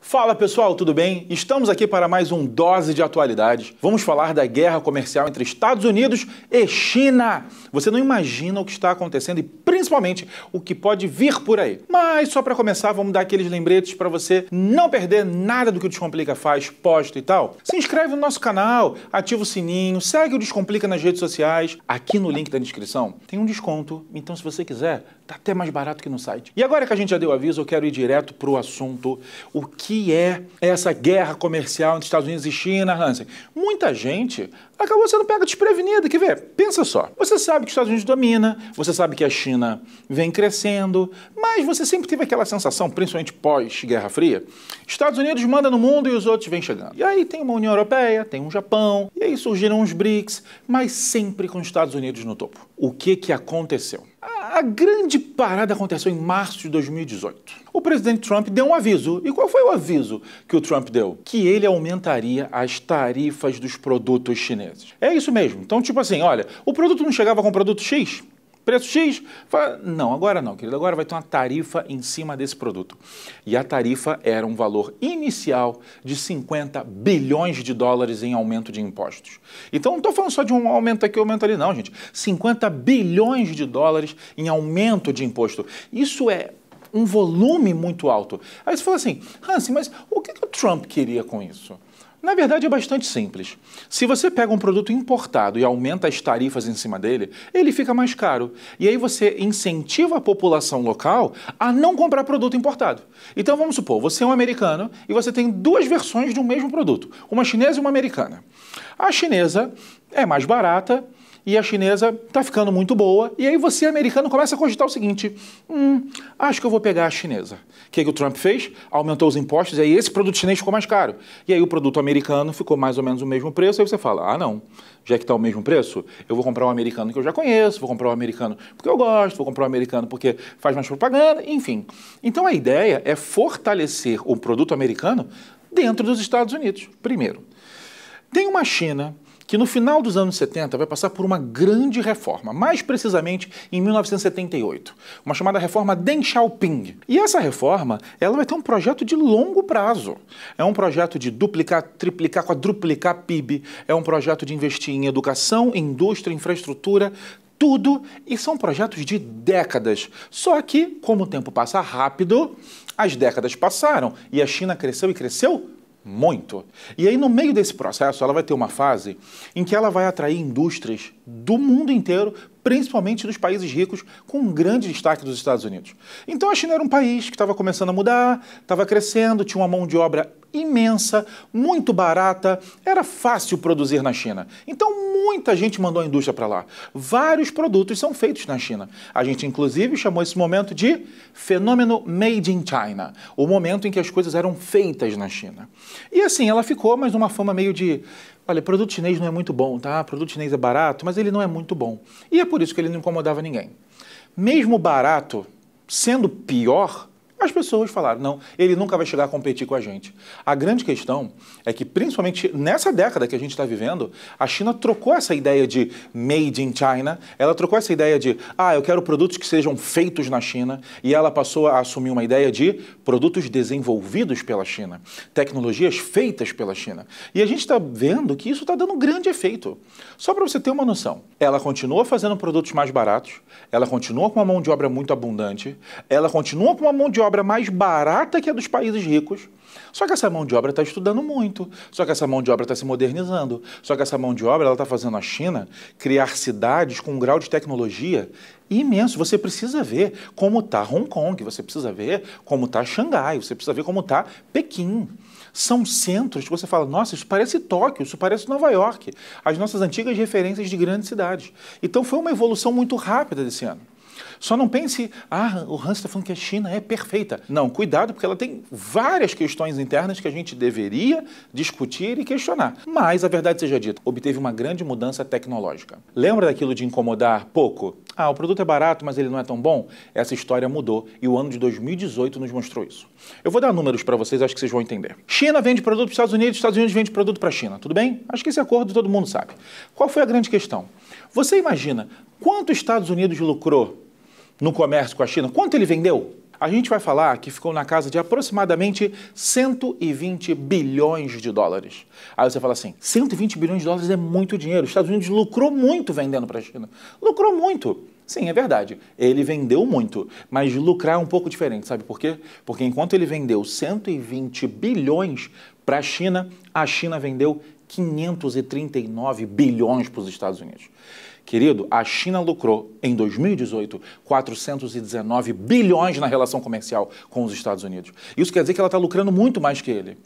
Fala pessoal, tudo bem? Estamos aqui para mais um Dose de Atualidades. Vamos falar da guerra comercial entre Estados Unidos e China. Você não imagina o que está acontecendo e principalmente o que pode vir por aí. Mas só para começar, vamos dar aqueles lembretes para você não perder nada do que o Descomplica faz, posta e tal. Se inscreve no nosso canal, ativa o sininho, segue o Descomplica nas redes sociais. Aqui no link da descrição tem um desconto, então se você quiser, tá até mais barato que no site. E agora que a gente já deu aviso, eu quero ir direto pro assunto. O que é essa guerra comercial entre Estados Unidos e China, Hansen? Muita gente acabou sendo pega desprevenida. Quer ver? Pensa só. Você sabe que os Estados Unidos domina, você sabe que a China vem crescendo, mas você sempre teve aquela sensação, principalmente pós-Guerra Fria, Estados Unidos manda no mundo e os outros vêm chegando. E aí tem uma União Europeia, tem um Japão, e aí surgiram os BRICS, mas sempre com os Estados Unidos no topo. O que aconteceu? A grande parada aconteceu em março de 2018. O presidente Trump deu um aviso. E qual foi o aviso que o Trump deu? Que ele aumentaria as tarifas dos produtos chineses. É isso mesmo. Então, tipo assim, olha, o produto não chegava com produto X? Preço X? Fala, não, agora não, querido. Agora vai ter uma tarifa em cima desse produto. E a tarifa era um valor inicial de 50 bilhões de dólares em aumento de impostos. Então não estou falando só de um aumento aqui, um aumento ali, não, gente. 50 bilhões de dólares em aumento de imposto. Isso é um volume muito alto. Aí você fala assim, Hansen, mas o que o Trump queria com isso? Na verdade, é bastante simples. Se você pega um produto importado e aumenta as tarifas em cima dele, ele fica mais caro. E aí você incentiva a população local a não comprar produto importado. Então vamos supor, você é um americano e você tem duas versões de um mesmo produto, uma chinesa e uma americana. A chinesa é mais barata e a chinesa está ficando muito boa, e aí você, americano, começa a cogitar o seguinte, acho que eu vou pegar a chinesa. O que o Trump fez? Aumentou os impostos, e aí esse produto chinês ficou mais caro. E aí o produto americano ficou mais ou menos o mesmo preço, aí você fala, ah não, já que está o mesmo preço, eu vou comprar um americano que eu já conheço, vou comprar um americano porque eu gosto, vou comprar um americano porque faz mais propaganda, enfim. Então a ideia é fortalecer o produto americano dentro dos Estados Unidos, primeiro. Tem uma China que no final dos anos 70 vai passar por uma grande reforma, mais precisamente em 1978, uma chamada reforma Deng Xiaoping. E essa reforma, ela vai ter um projeto de longo prazo. É um projeto de duplicar, triplicar, quadruplicar PIB, é um projeto de investir em educação, indústria, infraestrutura, tudo, e são projetos de décadas. Só que, como o tempo passa rápido, as décadas passaram e a China cresceu e cresceu muito. E aí, no meio desse processo, ela vai ter uma fase em que ela vai atrair indústrias do mundo inteiro, principalmente dos países ricos, com um grande destaque dos Estados Unidos. Então a China era um país que estava começando a mudar, estava crescendo, tinha uma mão de obra imensa, muito barata, era fácil produzir na China. Então muita gente mandou a indústria para lá. Vários produtos são feitos na China. A gente inclusive chamou esse momento de fenômeno Made in China, o momento em que as coisas eram feitas na China. E assim, ela ficou, mas numa fama meio de, olha, produto chinês não é muito bom, tá? Produto chinês é barato, mas ele não é muito bom. E é por isso que ele não incomodava ninguém. Mesmo barato, sendo pior, as pessoas falaram, não, ele nunca vai chegar a competir com a gente. A grande questão é que, principalmente nessa década que a gente está vivendo, a China trocou essa ideia de Made in China, ela trocou essa ideia de, eu quero produtos que sejam feitos na China, e ela passou a assumir uma ideia de produtos desenvolvidos pela China, tecnologias feitas pela China. E a gente está vendo que isso está dando um grande efeito. Só para você ter uma noção, ela continua fazendo produtos mais baratos, ela continua com uma mão de obra muito abundante, ela continua com uma mão de obra mais barata que a dos países ricos, só que essa mão de obra está estudando muito, só que essa mão de obra está se modernizando, só que essa mão de obra está fazendo a China criar cidades com um grau de tecnologia imenso. Você precisa ver como está Hong Kong, você precisa ver como está Xangai, você precisa ver como está Pequim. São centros que você fala, nossa, isso parece Tóquio, isso parece Nova York, as nossas antigas referências de grandes cidades. Então foi uma evolução muito rápida desse ano. Só não pense, o Hans está falando que a China é perfeita. Não, cuidado, porque ela tem várias questões internas que a gente deveria discutir e questionar. Mas, a verdade seja dita, obteve uma grande mudança tecnológica. Lembra daquilo de incomodar pouco? O produto é barato, mas ele não é tão bom? Essa história mudou e o ano de 2018 nos mostrou isso. Eu vou dar números para vocês, acho que vocês vão entender. China vende produto para os Estados Unidos vende produto para a China, tudo bem? Acho que esse acordo todo mundo sabe. Qual foi a grande questão? Você imagina quanto os Estados Unidos lucrou no comércio com a China? Quanto ele vendeu? A gente vai falar que ficou na casa de aproximadamente 120 bilhões de dólares. Aí você fala assim, 120 bilhões de dólares é muito dinheiro. Os Estados Unidos lucrou muito vendendo para a China. Lucrou muito. Sim, é verdade. Ele vendeu muito, mas lucrar é um pouco diferente. Sabe por quê? Porque enquanto ele vendeu 120 bilhões para a China vendeu 539 bilhões para os Estados Unidos. Querido, a China lucrou, em 2018, 419 bilhões na relação comercial com os Estados Unidos. Isso quer dizer que ela está lucrando muito mais que ele.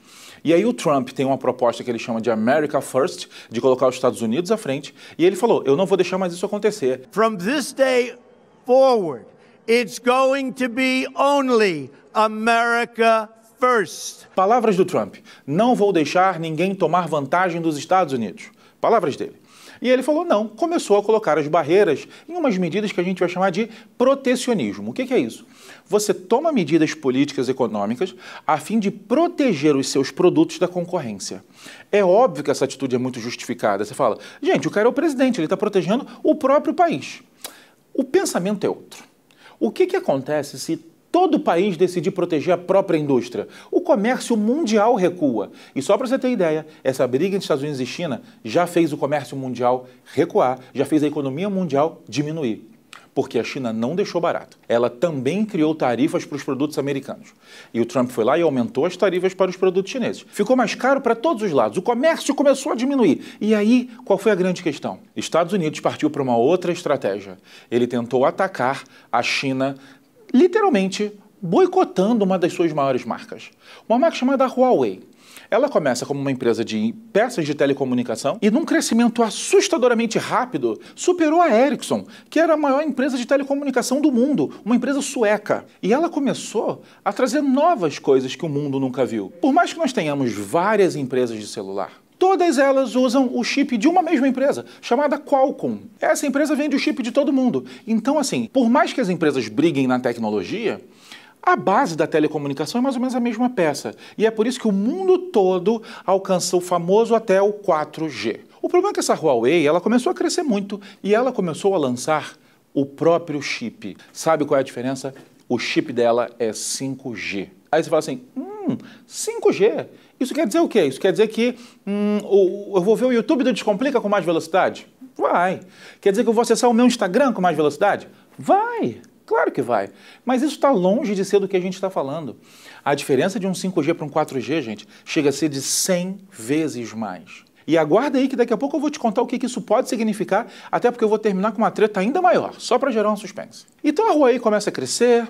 E aí o Trump tem uma proposta que ele chama de America First, de colocar os Estados Unidos à frente, e ele falou, eu não vou deixar mais isso acontecer. From this day forward, it's going to be only America First. Palavras do Trump, não vou deixar ninguém tomar vantagem dos Estados Unidos. Palavras dele. E ele falou não, começou a colocar as barreiras em umas medidas que a gente vai chamar de protecionismo. O que é isso? Você toma medidas políticas e econômicas a fim de proteger os seus produtos da concorrência. É óbvio que essa atitude é muito justificada. Você fala, gente, o cara é o presidente, ele está protegendo o próprio país. O pensamento é outro. O que acontece se todo o país decidir proteger a própria indústria? O comércio mundial recua. E só para você ter ideia, essa briga entre Estados Unidos e China já fez o comércio mundial recuar, já fez a economia mundial diminuir. Porque a China não deixou barato. Ela também criou tarifas para os produtos americanos. E o Trump foi lá e aumentou as tarifas para os produtos chineses. Ficou mais caro para todos os lados. O comércio começou a diminuir. E aí, qual foi a grande questão? Estados Unidos partiu para uma outra estratégia. Ele tentou atacar a China literalmente boicotando uma das suas maiores marcas. Uma marca chamada Huawei. Ela começa como uma empresa de peças de telecomunicação e num crescimento assustadoramente rápido superou a Ericsson, que era a maior empresa de telecomunicação do mundo, uma empresa sueca. E ela começou a trazer novas coisas que o mundo nunca viu. Por mais que nós tenhamos várias empresas de celular, todas elas usam o chip de uma mesma empresa, chamada Qualcomm. Essa empresa vende o chip de todo mundo. Então, assim, por mais que as empresas briguem na tecnologia, a base da telecomunicação é mais ou menos a mesma peça. E é por isso que o mundo todo alcança o famoso até o 4G. O problema é que essa Huawei, ela começou a crescer muito e ela começou a lançar o próprio chip. Sabe qual é a diferença? O chip dela é 5G. Aí você fala assim, 5G? Isso quer dizer o quê? Isso quer dizer que eu vou ver o YouTube do Descomplica com mais velocidade? Vai. Quer dizer que eu vou acessar o meu Instagram com mais velocidade? Vai. Claro que vai. Mas isso está longe de ser do que a gente está falando. A diferença de um 5G para um 4G, gente, chega a ser de 100 vezes mais. E aguarda aí que daqui a pouco eu vou te contar o que isso pode significar, até porque eu vou terminar com uma treta ainda maior, só para gerar um suspense. Então a Huawei começa a crescer,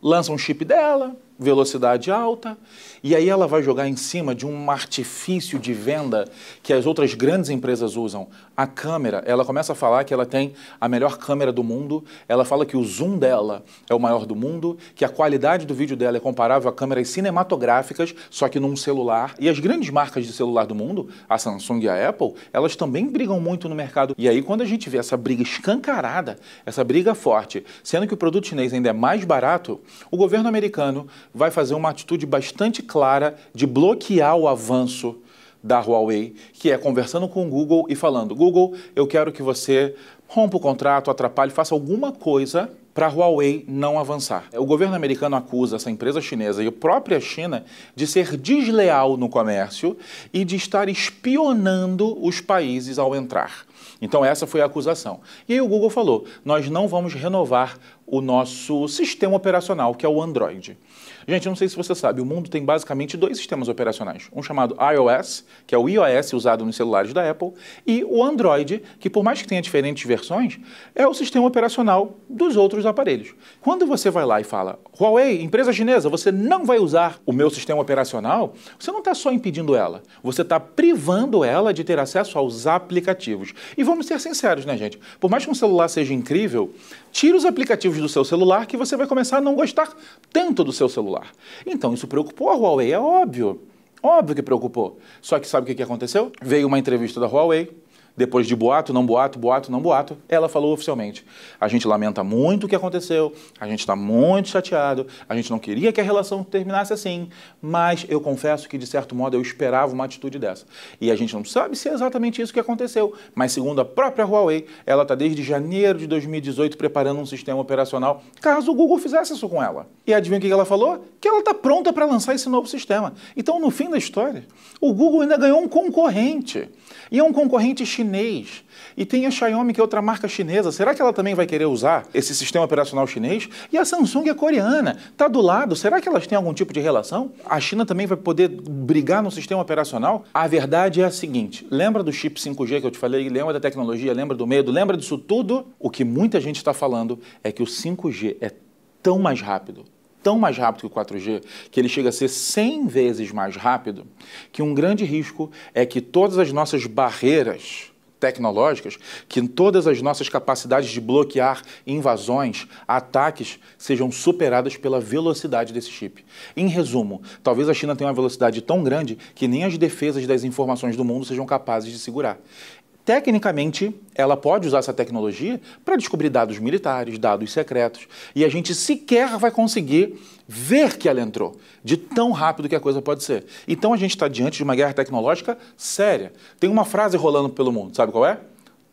lança um chip dela, velocidade alta, e aí ela vai jogar em cima de um artifício de venda que as outras grandes empresas usam. A câmera, ela começa a falar que ela tem a melhor câmera do mundo, ela fala que o zoom dela é o maior do mundo, que a qualidade do vídeo dela é comparável a câmeras cinematográficas, só que num celular. E as grandes marcas de celular do mundo, a Samsung e a Apple, elas também brigam muito no mercado. E aí quando a gente vê essa briga escancarada, essa briga forte, sendo que o produto chinês ainda é mais barato, o governo americano vai fazer uma atitude bastante clara de bloquear o avanço da Huawei, que é conversando com o Google e falando, Google, eu quero que você rompa o contrato, atrapalhe, faça alguma coisa para a Huawei não avançar. O governo americano acusa essa empresa chinesa e a própria China de ser desleal no comércio e de estar espionando os países ao entrar. Então essa foi a acusação. E aí o Google falou, nós não vamos renovar o nosso sistema operacional, que é o Android. Gente, eu não sei se você sabe, o mundo tem basicamente dois sistemas operacionais. Um chamado iOS, que é o iOS usado nos celulares da Apple, e o Android, que por mais que tenha diferentes versões, é o sistema operacional dos outros aparelhos. Quando você vai lá e fala, Huawei, empresa chinesa, você não vai usar o meu sistema operacional, você não está só impedindo ela, você está privando ela de ter acesso aos aplicativos. E vamos ser sinceros, né, gente? Por mais que um celular seja incrível, tira os aplicativos do seu celular que você vai começar a não gostar tanto do seu celular. Então isso preocupou a Huawei, é óbvio. Óbvio que preocupou. Só que sabe o que aconteceu? Veio uma entrevista da Huawei, Depois de boato, não boato, boato, não boato, ela falou oficialmente: a gente lamenta muito o que aconteceu, a gente está muito chateado, a gente não queria que a relação terminasse assim, mas eu confesso que, de certo modo, eu esperava uma atitude dessa. E a gente não sabe se é exatamente isso que aconteceu, mas segundo a própria Huawei, ela está desde janeiro de 2018 preparando um sistema operacional caso o Google fizesse isso com ela. E adivinha o que ela falou? Que ela está pronta para lançar esse novo sistema. Então, no fim da história, o Google ainda ganhou um concorrente. E é um concorrente chinês. E tem a Xiaomi, que é outra marca chinesa. Será que ela também vai querer usar esse sistema operacional chinês? E a Samsung é coreana. Está do lado. Será que elas têm algum tipo de relação? A China também vai poder brigar no sistema operacional? A verdade é a seguinte. Lembra do chip 5G que eu te falei? Lembra da tecnologia? Lembra do medo? Lembra disso tudo? O que muita gente está falando é que o 5G é tão mais rápido que o 4G, que ele chega a ser 100 vezes mais rápido, que um grande risco é que todas as nossas barreiras tecnológicas, que todas as nossas capacidades de bloquear invasões, ataques, sejam superadas pela velocidade desse chip. Em resumo, talvez a China tenha uma velocidade tão grande que nem as defesas das informações do mundo sejam capazes de segurar. Tecnicamente, ela pode usar essa tecnologia para descobrir dados militares, dados secretos, e a gente sequer vai conseguir ver que ela entrou, de tão rápido que a coisa pode ser. Então a gente está diante de uma guerra tecnológica séria. Tem uma frase rolando pelo mundo, sabe qual é?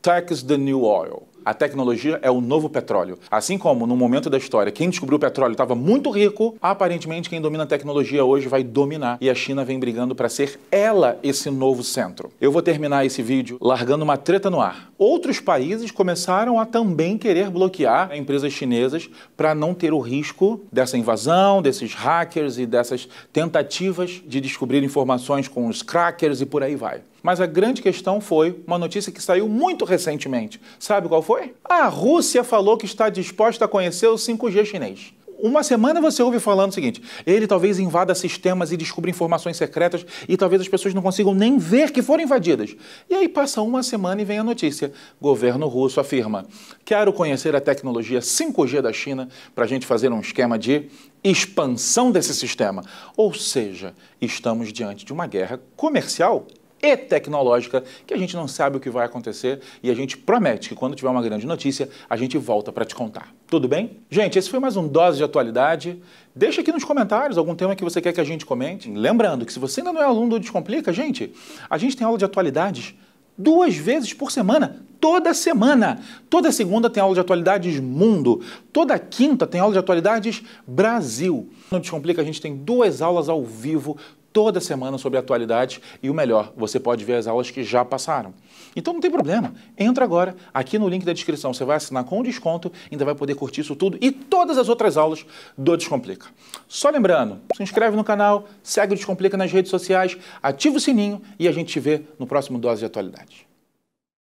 Tech is the new oil. A tecnologia é o novo petróleo. Assim como, no momento da história, quem descobriu o petróleo estava muito rico, aparentemente quem domina a tecnologia hoje vai dominar. E a China vem brigando para ser ela esse novo centro. Eu vou terminar esse vídeo largando uma treta no ar. Outros países começaram a também querer bloquear empresas chinesas para não ter o risco dessa invasão, desses hackers e dessas tentativas de descobrir informações com os crackers e por aí vai. Mas a grande questão foi uma notícia que saiu muito recentemente. Sabe qual foi? A Rússia falou que está disposta a conhecer o 5G chinês. Uma semana você ouve falando o seguinte: ele talvez invada sistemas e descubra informações secretas e talvez as pessoas não consigam nem ver que foram invadidas. E aí passa uma semana e vem a notícia. Governo russo afirma: quero conhecer a tecnologia 5G da China para a gente fazer um esquema de expansão desse sistema. Ou seja, estamos diante de uma guerra comercial e tecnológica que a gente não sabe o que vai acontecer e a gente promete que quando tiver uma grande notícia, a gente volta para te contar. Tudo bem? Gente, esse foi mais um Dose de Atualidade. Deixa aqui nos comentários algum tema que você quer que a gente comente. Lembrando que se você ainda não é aluno do Descomplica, gente, a gente tem aula de atualidades 2 vezes por semana. Toda semana. Toda segunda tem aula de atualidades mundo. Toda quinta tem aula de atualidades Brasil. No Descomplica a gente tem 2 aulas ao vivo toda semana sobre atualidades e o melhor, você pode ver as aulas que já passaram. Então não tem problema, entra agora, aqui no link da descrição, você vai assinar com desconto, ainda vai poder curtir isso tudo e todas as outras aulas do Descomplica. Só lembrando, se inscreve no canal, segue o Descomplica nas redes sociais, ativa o sininho e a gente te vê no próximo Dose de Atualidades.